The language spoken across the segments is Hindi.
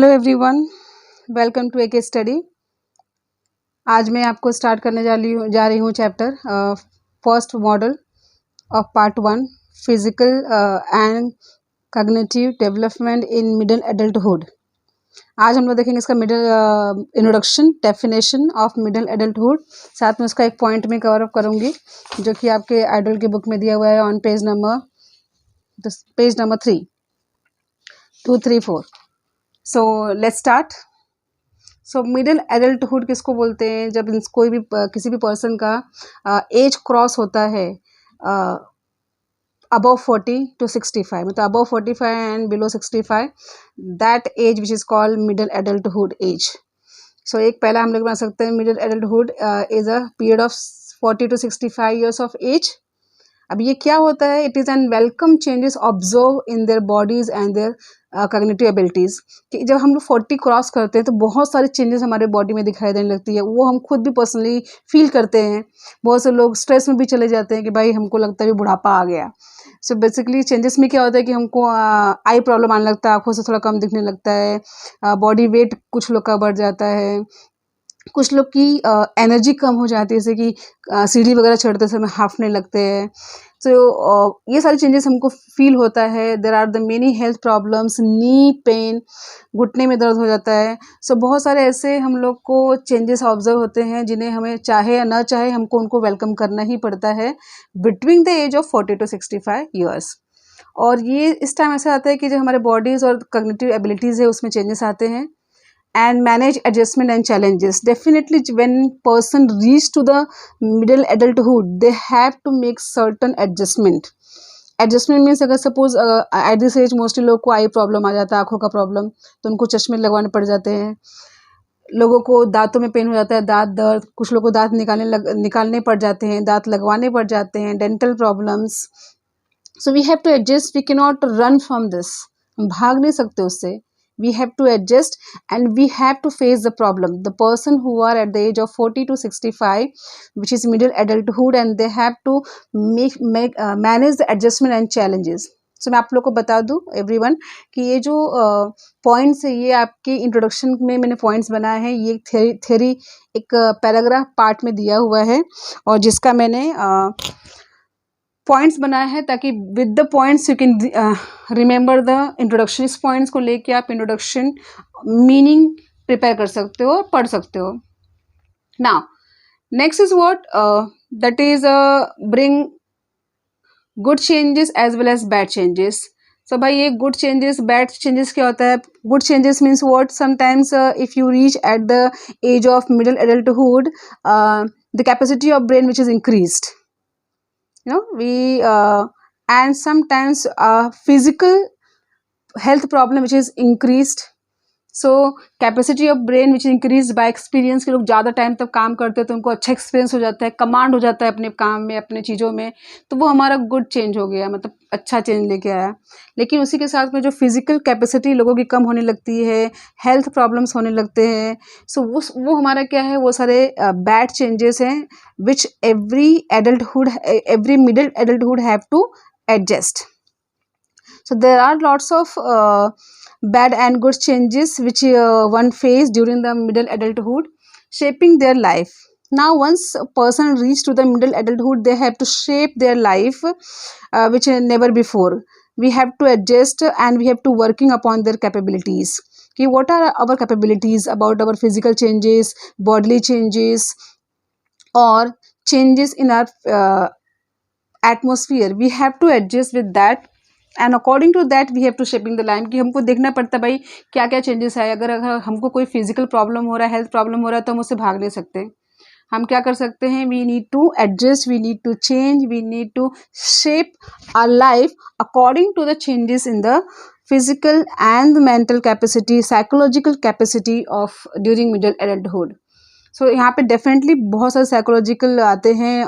Hello everyone, welcome to AK study. आज मैं आपको स्टार्ट करने जा रही हूँ chapter first model of part 1 physical and cognitive development in middle adulthood. आज हम लोग देखेंगे इसका middle introduction, definition of middle adulthood, साथ में उसका एक पॉइंट में कवर अप करूँगी जो कि आपके आइडल की बुक में दिया हुआ है on page number 3, 2, 3, 4। So let's start. So middle adulthood किसको बोलते हैं? जब कोई भी किसी भी पर्सन का एज क्रॉस होता है above 40 to 65, मतलब above 45 and below 65, that age which is called middle adulthood age. So एक पहला हम लोग बना सकते हैं middle adulthood is a period of 40 to 65 years of age. अब ये क्या होता है? It is an welcome changes observe in their bodies and their cognitive abilities. कि जब हम लोग 40 क्रॉस करते हैं तो बहुत सारे चेंजेस हमारे बॉडी में दिखाई देने लगती है, वो हम खुद भी पर्सनली फील करते हैं। बहुत से लोग स्ट्रेस में भी चले जाते हैं कि भाई हमको लगता है बुढ़ापा आ गया। सो बेसिकली चेंजेस में क्या होता है कि हमको आई प्रॉब्लम आने लगता है, आँखों से थोड़ा कम दिखने लगता है, बॉडी वेट कुछ लोग का बढ़ जाता है, कुछ लोग की एनर्जी कम हो जाती है, जैसे कि सीढ़ी वगैरह चढ़ते समय हांफने लगते हैं। तो ये सारे चेंजेस हमको फील होता है। There are the many health problems, knee pain, घुटने में दर्द हो जाता है। सो बहुत सारे ऐसे हम लोग को चेंजेस ऑब्जर्व होते हैं जिन्हें हमें चाहे या ना चाहे हमको उनको वेलकम करना ही पड़ता है between the age of 40 to 65 years. और ये इस टाइम ऐसा आता है कि जो हमारे बॉडीज़ और कॉग्निटिव एबिलिटीज़ है उसमें चेंजेस आते हैं। And manage adjustment and challenges. Definitely when person reach to the middle adulthood, they have to make certain adjustment. Adjustment means अगर suppose at this age mostly लोग को आई प्रॉब्लम आ जाता है, आँखों का प्रॉब्लम, तो उनको चश्मे लगवाने पड़ जाते हैं। लोगों को दांतों में पेन हो जाता है, दांत दर्द, कुछ लोगों को दांत निकालने पड़ जाते हैं, दांत लगवाने पड़ जाते हैं, dental problems. So we have to adjust, we can not run from this, हम भाग नहीं सकते उससे। We have to adjust and we have to face the problem. The person who are at the age of 40 to 65, which is middle adulthood, and they have to manage the adjustment and challenges. So मैं आप लोग को बता दूँ everyone कि ये जो points है, ये आपके introduction में मैंने points बनाए हैं। ये theory एक paragraph part में दिया हुआ है और जिसका मैंने पॉइंट्स बनाया है ताकि with the points you can remember the introduction. इस पॉइंट्स को लेके आप इंट्रोडक्शन मीनिंग प्रिपेयर कर सकते हो और पढ़ सकते हो। Now next is what that is bring good changes as well as bad changes. So भाई ये गुड चेंजेस बैड चेंजेस क्या होता है? Good changes means what? Sometimes if you reach at the age of middle adulthood the capacity of brain which is increased, and sometimes physical health problem which is increased. So capacity of brain which is increased by experience, के लोग ज़्यादा टाइम तक काम करते हैं तो उनको अच्छा एक्सपीरियंस हो जाता है, कमांड हो जाता है अपने काम में, अपने चीज़ों में, तो वो हमारा गुड चेंज हो गया, मतलब अच्छा चेंज लेके आया। लेकिन उसी के साथ में जो फिजिकल कैपेसिटी लोगों की कम होने लगती है, हेल्थ प्रॉब्लम्स होने लगते हैं, सो वो हमारा क्या है, वो सारे बैड चेंजेस हैं विच every middle adulthood have to adjust. So there are lots of bad and good changes which one face during the middle adulthood, shaping their life. Now once a person reach to the middle adulthood, they have to shape their life which never before. We have to adjust and we have to working upon their capabilities. Okay, what are our capabilities about our physical changes, bodily changes, or changes in our atmosphere? We have to adjust with that and according to that we have to shaping the life. कि हमको देखना पड़ता है भाई क्या क्या चेंजेस है। अगर हमको कोई फिजिकल प्रॉब्लम हो रहा है, हेल्थ प्रॉब्लम हो रहा है, तो हम उससे भाग नहीं सकते। हम क्या कर सकते हैं? We need to adjust, we need to change, we need to shape our life according to the changes in the physical and mental capacity, psychological capacity of during middle adulthood. So यहाँ पे डेफिनेटली बहुत सारे साइकोलॉजिकल आते हैं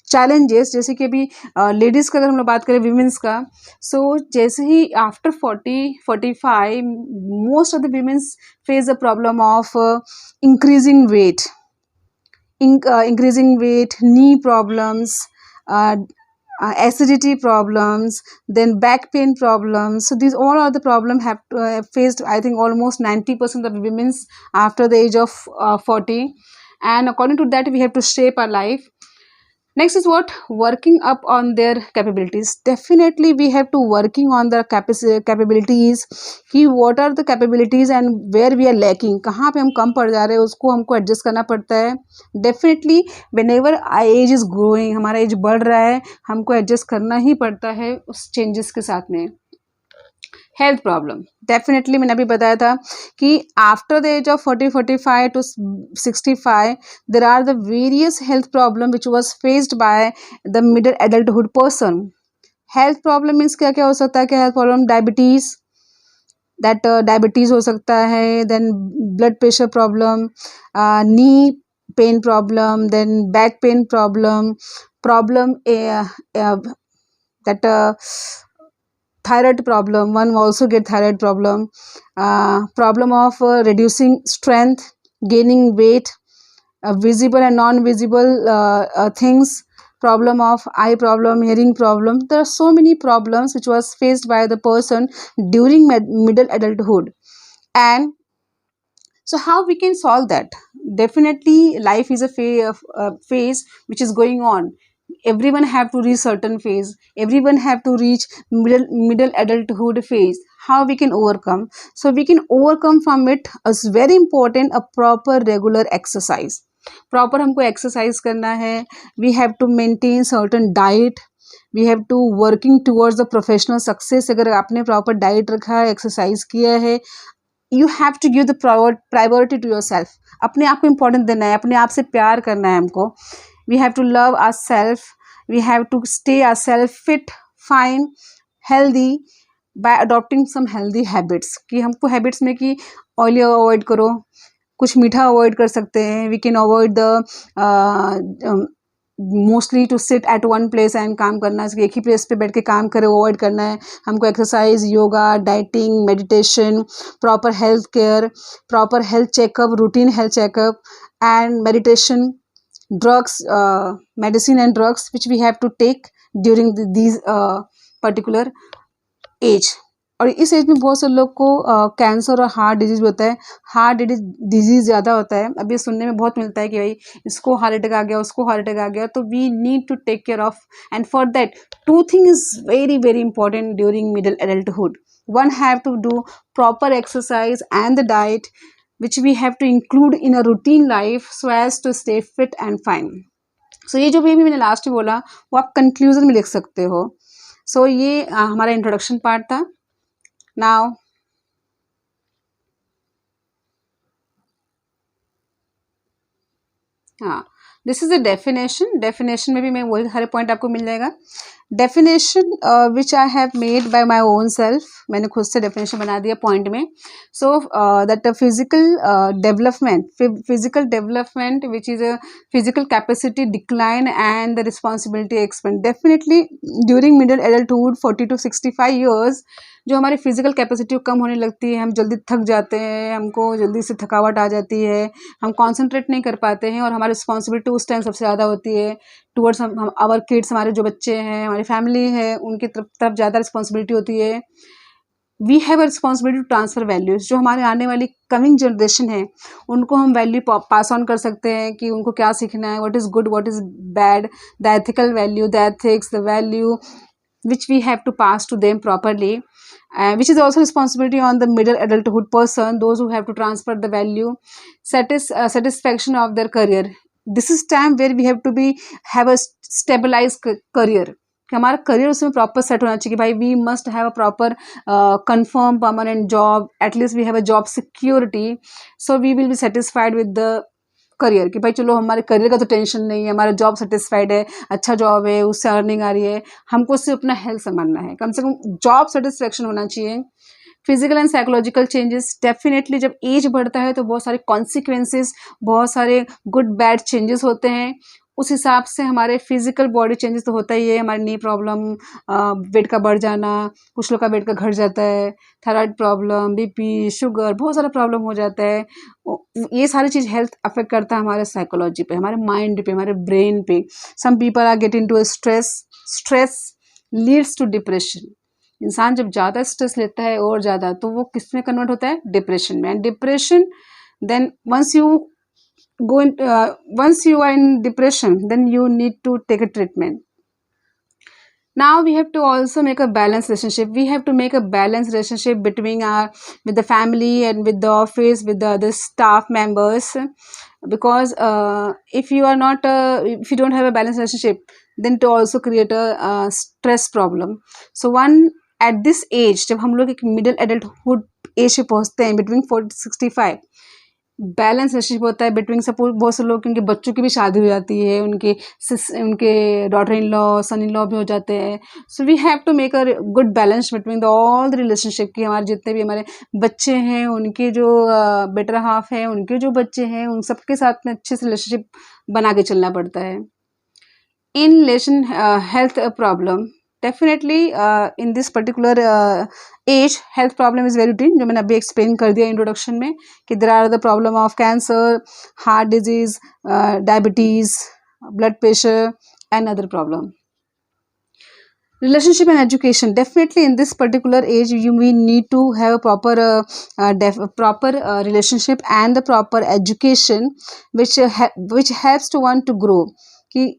चैलेंजेस, जैसे कि अभी लेडीज़ का अगर हम लोग बात करें, वीमेंस का, सो जैसे ही after 40-45 most of the womens face the problem of increasing weight, knee problems, acidity problems, then back pain problems. So these all are the problem have faced, I think, almost 90% of women's after the age of 40. And according to that, we have to shape our life. Next is what? Working up on their capabilities. Definitely we have to working on the capabilities कि what are the capabilities and where we are lacking, कहाँ पे हम कम पड़ जा रहे हैं, उसको हमको adjust करना पड़ता है. Definitely whenever our age is growing, हमारा age बढ़ रहा है, हमको adjust करना ही पड़ता है उस changes के साथ में. हेल्थ प्रॉब्लम, डेफिनेटली मैंने अभी बताया था कि after the age of 40-45 to 65 there are the various health problem which was faced by the middle adulthood person. Health problem means क्या क्या हो सकता है? क्या health problem? Diabetes, that diabetes हो सकता है, then blood pressure problem, knee pain problem, then back pain problem, problem that thyroid problem, one will also get thyroid problem, problem of reducing strength, gaining weight, visible and non-visible things, problem of eye problem, hearing problem. There are so many problems which was faced by the person during middle adulthood. And so how we can solve that? Definitely life is a phase which is going on. Everyone have to reach certain phase, everyone have to reach middle adulthood phase. How we can overcome? So we can overcome from it is very important, a proper regular exercise. Proper हमको exercise करना है. We have to maintain certain diet. We have to working towards the professional success. अगर आपने proper diet रखा है, exercise किया है, you have to give the priority to yourself. अपने आप को important देना है, अपने आप से प्यार करना है हमको. We have to love ourselves. We have to stay ourselves fit, fine, healthy by adopting some healthy habits. कि हमको habits में कि oily avoid करो, कुछ मीठा avoid कर सकते हैं. We can avoid the mostly to sit at one place and काम करना, एक ही प्लेस पे बैठ के काम करे अवॉइड करना है हमको. Exercise, yoga, dieting, meditation, proper health care, proper health checkup, routine health checkup and meditation, drugs, medicine and drugs which we have to take during these particular age. और इस एज में बहुत से लोग को कैंसर और हार्ट डिजीज होता है. हार्ट डिजीज ज़्यादा होता है. अभी सुनने में बहुत मिलता है कि भाई इसको हार्ट अटैक आ गया, उसको हार्ट अटैक आ गया. तो we need to take care of, and for that two thing is very very important during middle adulthood. One have to do proper exercise and the diet which we have to include in a routine life so as to stay fit and fine. So ये जो भी मैंने लास्ट में बोला वो आप कंक्लूजन में लिख सकते हो. So ये हमारा इंट्रोडक्शन पार्ट था. नाउ हाँ, this is a definition. Definition में भी मैं वही सारे पॉइंट आपको मिल जाएगा. Definition which I have made by my own self, मैंने खुद से डेफिनेशन बना दिया पॉइंट में. So that physical development which is a physical capacity decline and the responsibility expand. Definitely during middle adulthood 40 to 65 years जो हमारी फिजिकल कैपेसिटी कम होने लगती है, हम जल्दी थक जाते हैं, हमको जल्दी से थकावट आ जाती है, हम कॉन्सेंट्रेट नहीं कर पाते हैं, और हमारी रिस्पॉन्सिबिलिटी उस टाइम सबसे ज़्यादा होती है टूवर्ड्स हम आवर किड्स, हमारे जो बच्चे हैं, हमारी फैमिली है, उनकी तरफ ज़्यादा रिस्पॉन्सिबिलिटी होती है. We have a responsibility to transfer values. जो हमारे आने वाली कमिंग जनरेशन है उनको हम वैल्यू पास ऑन कर सकते हैं कि उनको क्या सीखना है, what is good, what is bad, the ethical value, the ethics, the value which we have to pass to them properly, which is also responsibility on the middle adulthood person, those who have to transfer the value, satisfaction of their career. This is time where we have to have a stabilized career. कि हमारा करियर उसमें प्रॉपर सेट होना चाहिए कि भाई we must have a proper confirm permanent job, at least we have a job security, so we will be satisfied with the career कि भाई चलो हमारे करियर का तो टेंशन नहीं है, हमारा जॉब सेटिस्फाइड है, अच्छा जॉब है, उससे अर्निंग आ रही है, हमको उससे अपना हेल्थ संभालना है. कम से कम जॉब सेटिस्फेक्शन होना चाहिए. Physical and psychological changes. Definitely जब एज बढ़ता है तो बहुत सारे कॉन्सिक्वेंसेस, बहुत सारे गुड बैड चेंजेस होते हैं. उस हिसाब से हमारे फिजिकल बॉडी चेंजेस तो होता ही है. हमारी नी प्रॉब्लम, वेट का बढ़ जाना, कुछ लोग का वेट का घट जाता है, थायराइड प्रॉब्लम, बीपी, शुगर, बहुत सारा प्रॉब्लम हो जाता है. ये सारी चीज़ हेल्थ अफेक्ट करता है हमारे साइकोलॉजी पे, हमारे माइंड पे, हमारे ब्रेन पे. Some people are get into stress, stress leads to depression. इंसान जब ज़्यादा स्ट्रेस लेता है और ज़्यादा, तो वो किस में कन्वर्ट होता है? डिप्रेशन में। And depression, then once you are in depression, then you need to take a treatment. Now we have to also make a balanced relationship. We have to make a balanced relationship between with the family and with the office, with the other staff members, because if you don't have a balanced relationship, then to also create a stress problem. So at this age, जब हम लोग एक middle adulthood age पे पहुँचते हैं, between 40-65, बैलेंस रिलेशनशिप होता है बिटवीन, सपोज बहुत से लोग, उनके बच्चों की भी शादी हो जाती है, उनके daughter in law, son in law भी हो जाते हैं. So we have to make a good balance between the all the relationship की. हमारे जितने भी हमारे बच्चे हैं, उनके जो बेटर हाफ है, उनके जो बच्चे हैं, उन सबके साथ में अच्छे से रिलेशनशिप बना के चलना पड़ता है. In relation health problem, definitely in this particular age health problem is very routine, जो मैंने अभी एक्सप्लेन कर दिया इंट्रोडक्शन में कि there are the problem of cancer, heart disease, diabetes, blood pressure and other problem. Relationship and education, definitely in this particular age we need to have a proper relationship and the proper education which helps to one to grow. कि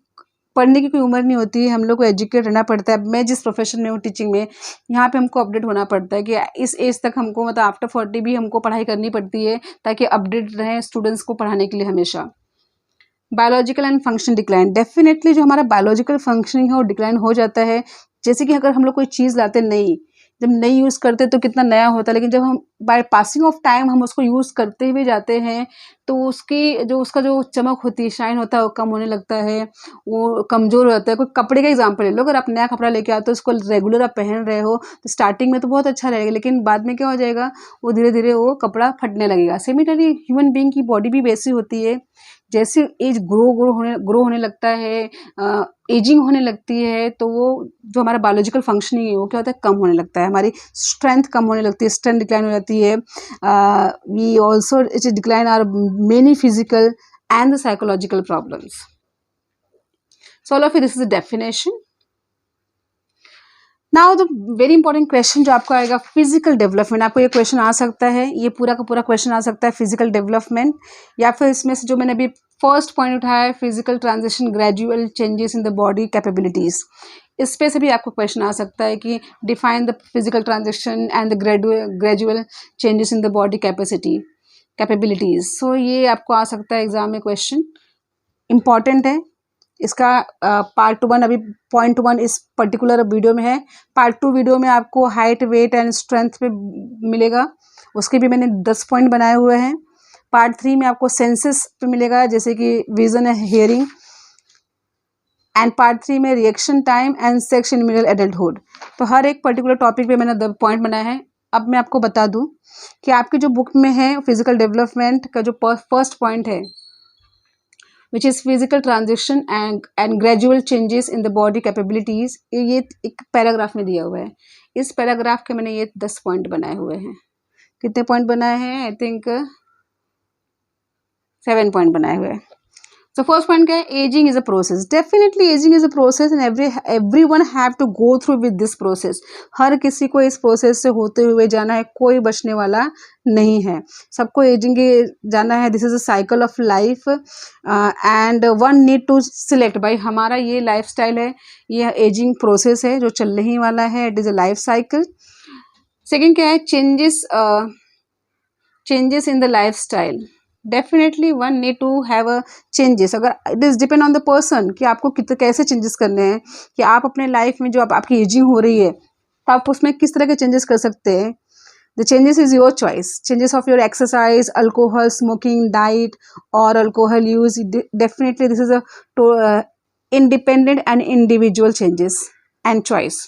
पढ़ने की कोई उम्र नहीं होती है, हम लोग को एजुकेट रहना पड़ता है. मैं जिस प्रोफेशन में हूँ, टीचिंग में, यहाँ पे हमको अपडेट होना पड़ता है कि इस एज तक हमको, मतलब आफ्टर 40 भी हमको पढ़ाई करनी पड़ती है ताकि अपडेट रहें स्टूडेंट्स को पढ़ाने के लिए हमेशा. Biological and function decline, definitely जो हमारा बायोलॉजिकल फंक्शनिंग है वो डिक्लाइन हो जाता है. जैसे कि अगर हम लोग कोई चीज़ लाते नहीं, जब नहीं यूज़ करते तो कितना नया होता है, लेकिन जब हम बाय पासिंग ऑफ टाइम हम उसको यूज़ करते हुए जाते हैं तो उसका जो चमक होती है, शाइन होता है, वो कम होने लगता है, वो कमज़ोर हो जाता है. कोई कपड़े का एग्जांपल ले लो, अगर आप नया कपड़ा लेके आते हो, उसको रेगुलर आप पहन रहे हो, तो स्टार्टिंग में तो बहुत अच्छा रहेगा, लेकिन बाद में क्या हो जाएगा, वो धीरे धीरे वो कपड़ा फटने लगेगा. सिमिलरली ह्यूमन बीइंग की बॉडी भी वैसी होती है. जैसे एज ग्रो होने लगता है, एजिंग होने लगती है, तो वो जो हमारा बायोलॉजिकल फंक्शनिंग है वो क्या होता है, कम होने लगता है. हमारी स्ट्रेंथ कम होने लगती है, स्ट्रेंथ डिक्लाइन हो जाती है. We also it decline are many physical and the psychological problems. So all of this is the definition. Now the very important question जो आपको आएगा, फिजिकल डेवलपमेंट. आपको ये क्वेश्चन आ सकता है, ये पूरा का पूरा क्वेश्चन आ सकता है, फिजिकल डेवलपमेंट, या फिर इसमें से जो मैंने अभी फर्स्ट पॉइंट उठाया है, physical transition, gradual changes in the body capabilities. इस पे से भी आपको क्वेश्चन आ सकता है कि define the physical transition and the gradual changes in the body capabilities. So ये आपको आ सकता है एग्जाम में क्वेश्चन, इंपॉर्टेंट है. इसका पार्ट 1 अभी पॉइंट 1 इस पर्टिकुलर वीडियो में है. पार्ट 2 वीडियो में आपको हाइट, वेट एंड स्ट्रेंथ पे मिलेगा, उसके भी मैंने 10 पॉइंट बनाए हुए हैं. पार्ट 3 में आपको सेंसेस पे मिलेगा, जैसे कि विजन है, हियरिंग. एंड पार्ट 3 में reaction time and sex in middle adulthood. तो हर एक पर्टिकुलर टॉपिक पे मैंने 10 पॉइंट बनाए हैं. अब मैं आपको बता दूं कि आपकी जो बुक में है फिजिकल डेवलपमेंट का जो फर्स्ट पॉइंट है, which is physical transition and gradual changes in the body capabilities, ये एक पैराग्राफ में दिया हुआ है. इस पैराग्राफ के मैंने ये 10 पॉइंट बनाए हुए हैं. कितने पॉइंट बनाए हैं? आई थिंक 7 पॉइंट बनाए हुए हैं. So first point क्या है? Ageing is a process. Definitely ageing is a process and everyone have to go through with this process. हर किसी को इस प्रोसेस से होते हुए जाना है, कोई बचने वाला नहीं है, सबको एजिंग जाना है. This is a cycle of life and one need to select. भाई हमारा ये लाइफ स्टाइल है, ये एजिंग प्रोसेस है जो चलने ही वाला है. It is a life cycle. Second क्या है? Changes in the lifestyle. Definitely one need to have a changes. अगर it is depend on the person कि आपको कैसे चेंजेस करने हैं, कि आप अपने लाइफ में जो आपकी एजिंग हो रही है तो आप उसमें किस तरह के चेंजेस कर सकते हैं. The changes is your choice. Changes of your exercise, alcohol, smoking, diet और alcohol use. Definitely this is a independent and individual changes and choice.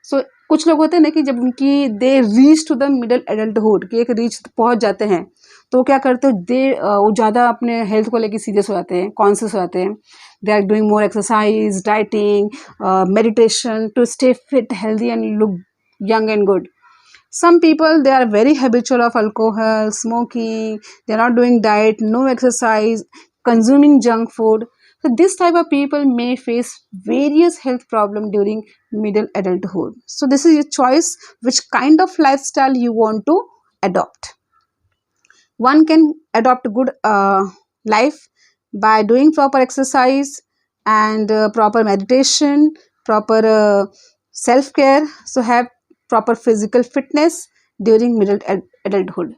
So कुछ लोग होते हैं ना कि जब उनकी they reach to the middle adulthood, कि एक रीच पहुंच जाते हैं, तो क्या करते हो, वो ज़्यादा अपने हेल्थ को लेके सीरियस हो जाते हैं, कॉन्शियस हो जाते हैं. They are doing more exercise, dieting, meditation to stay fit, healthy and look young and good. Some people, they are very habitual of alcohol, smoking, they are not doing diet, no exercise, consuming junk food. So this type of people may face various health problem during middle adulthood. So this is your choice which kind of lifestyle you want to adopt. One can adopt a good life by doing proper exercise and proper meditation, proper self care, so have proper physical fitness during middle adulthood.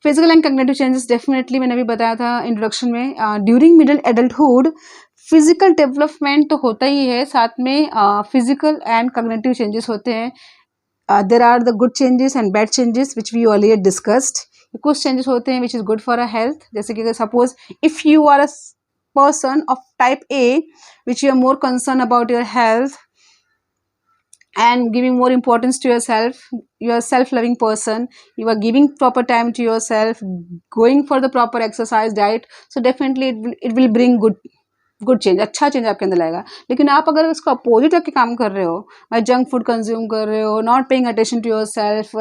Physical and cognitive changes definitely मैंने अभी बताया था इंट्रोडक्शन में. During middle adulthood physical development तो होता ही है, साथ में फिजिकल एंड कॉग्निटिव चेंजेस होते हैं. There are the good changes and bad changes which we already discussed. कुछ चेंजेस होते हैं which is good for a health, जैसे कि suppose if you are a person of type A which you are more concerned about your health and giving more importance to yourself, you are a self-loving person, you are giving proper time to yourself, going for the proper exercise diet, so definitely it will bring good change, अच्छा चेंज आपके अंदर लाएगा. लेकिन आप अगर उसको अपोजिट के काम कर रहे हो, भाई जंक फूड कंज्यूम कर रहे हो, not paying attention to your self,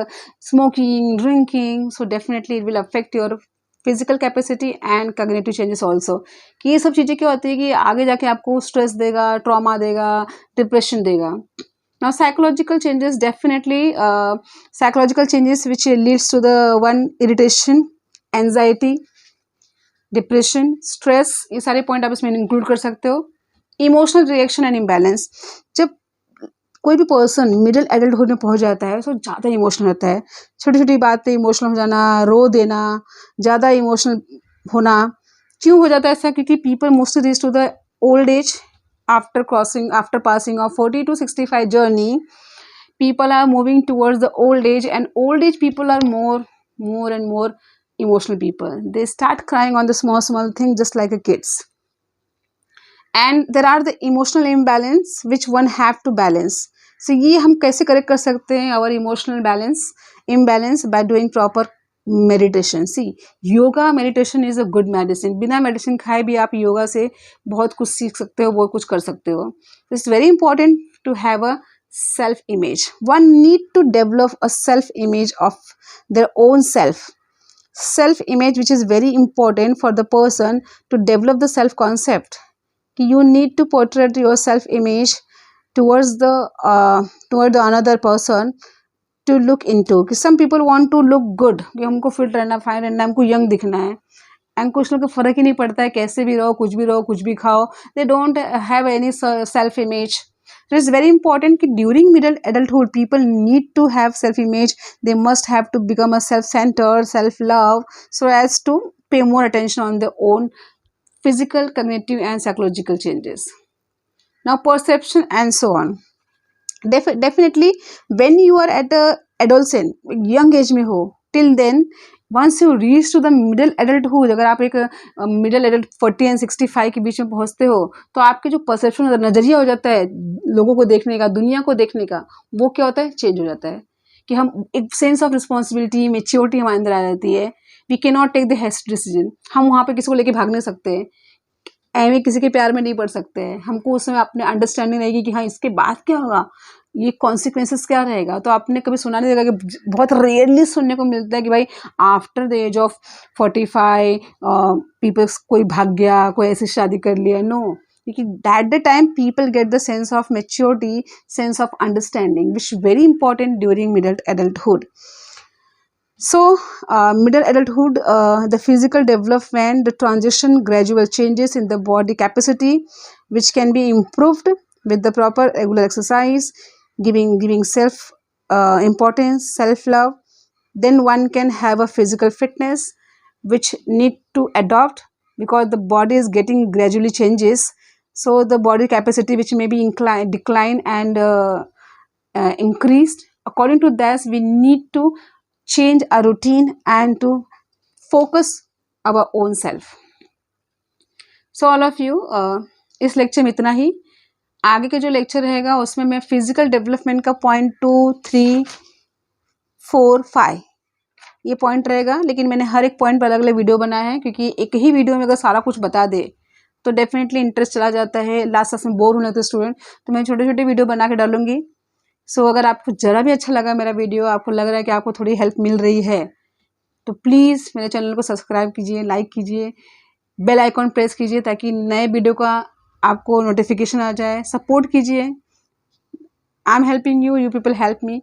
smoking, drinking, so definitely it will affect your physical capacity and cognitive changes also. कि ये सब चीज़ें क्या होती है कि आगे जाके आपको स्ट्रेस देगा, ट्रॉमा देगा, डिप्रेशन देगा. Now psychological changes, definitely psychological changes which leads to the one irritation, anxiety, depression, stress, ये सारे पॉइंट आप इसमें इंक्लूड कर सकते हो. इमोशनल रिएक्शन एंड इम्बैलेंस, जब कोई भी पर्सन मिडिल एडल्टहुड में पहुंच जाता है तो ज़्यादा इमोशनल होता है. छोटी छोटी बात पे इमोशनल हो जाना, रो देना, ज़्यादा इमोशनल होना. क्यों हो जाता है ऐसा? क्योंकि people mostly reach to the old age after passing of 40 to 65 journey, people are moving towards the old age, and old age people are more and more emotional people. They start crying on the small thing just like a kids. And there are the emotional imbalance which one have to balance. So ये हम कैसे करेक्ट कर सकते हैं our emotional imbalance by doing proper meditation. See yoga meditation is a good medicine. बिना मेडिसिन खाए भी आप योगा से बहुत कुछ सीख सकते हो, बहुत कुछ कर सकते हो. It's very important to have a self image. One need to develop a self image of their own self. Self image which is very important for the person to develop the self concept. कि you need to portrait your self image towards the another person to look into. कि some people want to look good, कि हमको फिट रहना, फाइन रहना, हमको यंग दिखना है. एंड कुछ लोग को फ़र्क ही नहीं पड़ता है, कैसे भी रहो, कुछ भी खाओ. They don't have any self image. So it's very important कि during middle adulthood people need to have self image. They must have to become a self-centered, self-love, so as to pay more attention on their own physical, cognitive and psychological changes. Now perception and so on. Definitely when you are at a adolescent, young age में हो, till then once you reach to the middle adulthood, अगर आप एक मिडिल एडल्ट 40 and 65 के बीच में पहुंचते हो, तो आपके जो परसेप्शन नज़रिया हो जाता है लोगों को देखने का, दुनिया को देखने का, वो क्या होता है, चेंज हो जाता है. कि हम एक सेंस ऑफ रिस्पॉन्सिबिलिटी, मेच्योरिटी हमारे अंदर आ जाती है. We can not take the haste decision. हम वहाँ पे किसी को लेके भाग नहीं सकते हैं, एवं किसी के प्यार में नहीं पड़ सकते हैं. हमको उसमें अपने अंडरस्टैंडिंग रहेगी कि हाँ इसके बाद क्या होगा, ये कॉन्सिक्वेंसेस क्या रहेगा. तो आपने कभी सुना नहीं रहेगा, कि बहुत रेयरली सुनने को मिलता है कि भाई after the age of 45 peoples कोई भाग गया, कोई ऐसी शादी कर लिया. नो, क्योंकि that the time people get the sense of maturity, sense of understanding, which very important during middle adulthood. So middle adulthood, the physical development, the transition, gradual changes in the body capacity which can be improved with the proper regular exercise, giving self importance, self love. Then one can have a physical fitness which need to adopt, because the body is getting gradually changes. So the body capacity which may be decline and increased. According to that, we need to change our routine and to focus our own self. So all of you, इस लेक्चर में इतना ही. आगे के जो लेक्चर रहेगा उसमें मैं फिजिकल डेवलपमेंट का पॉइंट 2, 3, 4, 5 ये पॉइंट रहेगा. लेकिन मैंने हर एक पॉइंट पर अलग अलग वीडियो बनाया है, क्योंकि एक ही वीडियो में अगर सारा कुछ बता दे तो डेफिनेटली इंटरेस्ट चला जाता है, लास्ट में बोर होने लगते स्टूडेंट. तो मैं छोटे छोटे वीडियो बना के डालूंगी. सो अगर आपको ज़रा भी अच्छा लगा मेरा वीडियो, आपको लग रहा है कि आपको थोड़ी हेल्प मिल रही है, तो प्लीज़ मेरे चैनल को सब्सक्राइब कीजिए, लाइक कीजिए, बेल आइकॉन प्रेस कीजिए ताकि नए वीडियो का आपको नोटिफिकेशन आ जाए। सपोर्ट कीजिए। I am helping you, you people help me.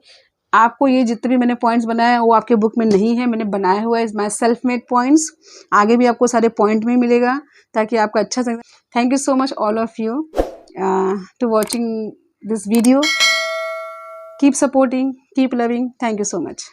आपको ये जितने भी मैंने पॉइंट्स बनाए हैं वो आपके बुक में नहीं है, मैंने बनाया हुआ है, is my self made points. आगे भी आपको सारे पॉइंट में मिलेगा ताकि आपका अच्छा से। Thank you so much all of you to watching this video. Keep supporting, keep loving. Thank you so much.